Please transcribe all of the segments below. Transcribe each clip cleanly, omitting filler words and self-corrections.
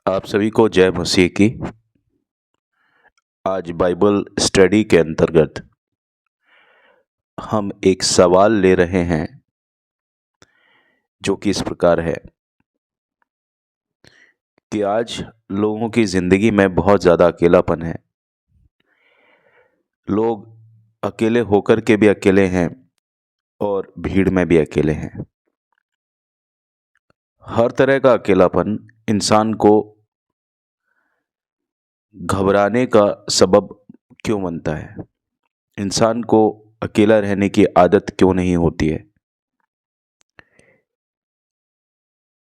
आप सभी को जय मसीह की। आज बाइबल स्टडी के अंतर्गत हम एक सवाल ले रहे हैं जो कि इस प्रकार है कि आज लोगों की ज़िंदगी में बहुत ज़्यादा अकेलापन है। लोग अकेले होकर के भी अकेले हैं और भीड़ में भी अकेले हैं। हर तरह का अकेलापन इंसान को घबराने का सबब क्यों बनता है? इंसान को अकेला रहने की आदत क्यों नहीं होती है?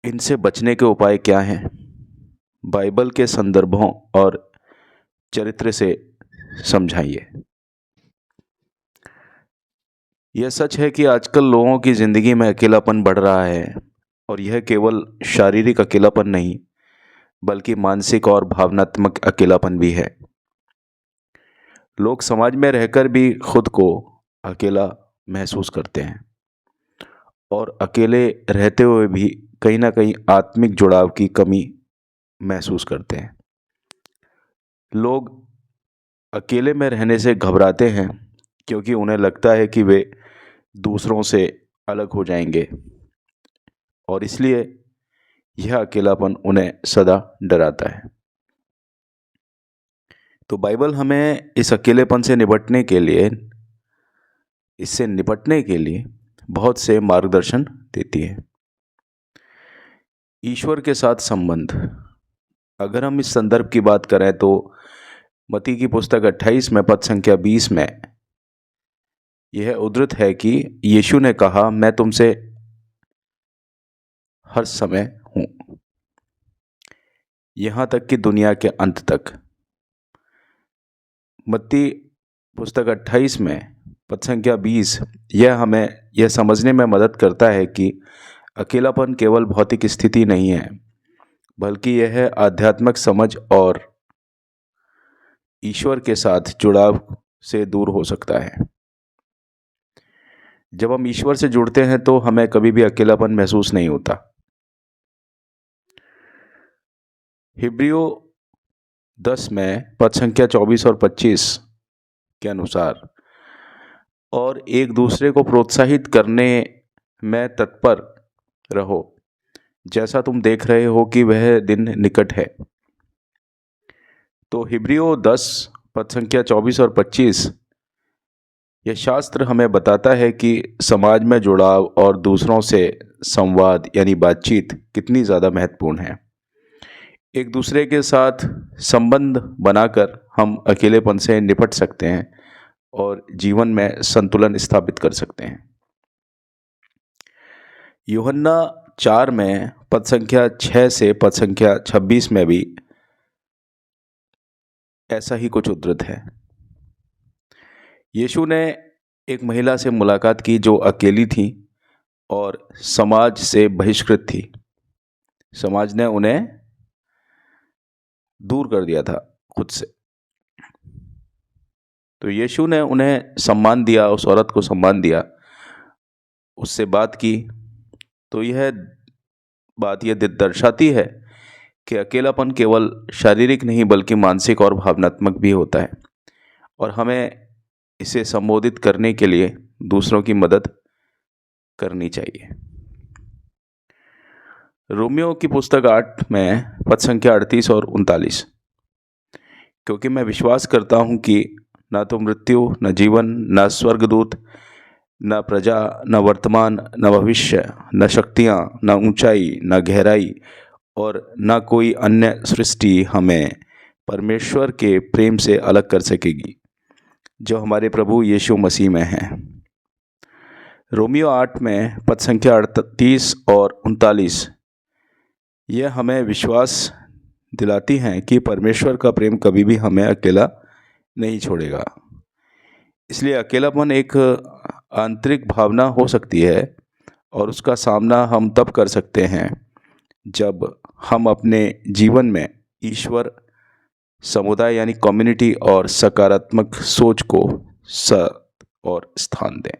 इनसे बचने के उपाय क्या हैं? बाइबल के संदर्भों और चरित्र से समझाइए। यह सच है कि आजकल लोगों की ज़िंदगी में अकेलापन बढ़ रहा है और यह केवल शारीरिक अकेलापन नहीं बल्कि मानसिक और भावनात्मक अकेलापन भी है। लोग समाज में रहकर भी खुद को अकेला महसूस करते हैं और अकेले रहते हुए भी कहीं ना कहीं आत्मिक जुड़ाव की कमी महसूस करते हैं। लोग अकेले में रहने से घबराते हैं क्योंकि उन्हें लगता है कि वे दूसरों से अलग हो जाएंगे और इसलिए यह अकेलापन उन्हें सदा डराता है। तो बाइबल हमें इससे निपटने के लिए बहुत से मार्गदर्शन देती है। ईश्वर के साथ संबंध, अगर हम इस संदर्भ की बात करें तो मत्ती की पुस्तक 28 में पद संख्या 20 में यह उद्धृत है कि यीशु ने कहा, मैं तुमसे हर समय हूं, यहां तक कि दुनिया के अंत तक। मत्ती पुस्तक 28 में पद संख्या 20 यह हमें यह समझने में मदद करता है कि अकेलापन केवल भौतिक स्थिति नहीं है बल्कि यह है आध्यात्मिक समझ और ईश्वर के साथ जुड़ाव से दूर हो सकता है। जब हम ईश्वर से जुड़ते हैं तो हमें कभी भी अकेलापन महसूस नहीं होता। हिब्रियों 10 में पद संख्या 24 और 25 के अनुसार, और एक दूसरे को प्रोत्साहित करने में तत्पर रहो जैसा तुम देख रहे हो कि वह दिन निकट है। तो हिब्रियों 10 पद संख्या 24 और 25 यह शास्त्र हमें बताता है कि समाज में जुड़ाव और दूसरों से संवाद यानी बातचीत कितनी ज़्यादा महत्वपूर्ण है। एक दूसरे के साथ संबंध बनाकर हम अकेलेपन से निपट सकते हैं और जीवन में संतुलन स्थापित कर सकते हैं। यूहन्ना 4 में पद संख्या 6 से पद संख्या 26 में भी ऐसा ही कुछ उद्धृत है। यीशु ने एक महिला से मुलाकात की जो अकेली थी और समाज से बहिष्कृत थी। समाज ने उन्हें दूर कर दिया था खुद से। तो यीशु ने उन्हें सम्मान दिया, उस औरत को सम्मान दिया, उससे बात की। तो यह बात यह दर्शाती है कि अकेलापन केवल शारीरिक नहीं बल्कि मानसिक और भावनात्मक भी होता है और हमें इसे संबोधित करने के लिए दूसरों की मदद करनी चाहिए। रोमियो की पुस्तक 8 में पद संख्या 38 और 39, क्योंकि मैं विश्वास करता हूँ कि न तो मृत्यु, न जीवन, न स्वर्गदूत, न प्रजा, न वर्तमान, न भविष्य, न शक्तियाँ, न ऊंचाई, न गहराई और न कोई अन्य सृष्टि हमें परमेश्वर के प्रेम से अलग कर सकेगी जो हमारे प्रभु यीशु मसीह में है। रोमियो 8 में पद संख्या 38 और 39 यह हमें विश्वास दिलाती हैं कि परमेश्वर का प्रेम कभी भी हमें अकेला नहीं छोड़ेगा। इसलिए अकेलापन एक आंतरिक भावना हो सकती है और उसका सामना हम तब कर सकते हैं जब हम अपने जीवन में ईश्वर, समुदाय यानी कम्युनिटी और सकारात्मक सोच को और स्थान दें।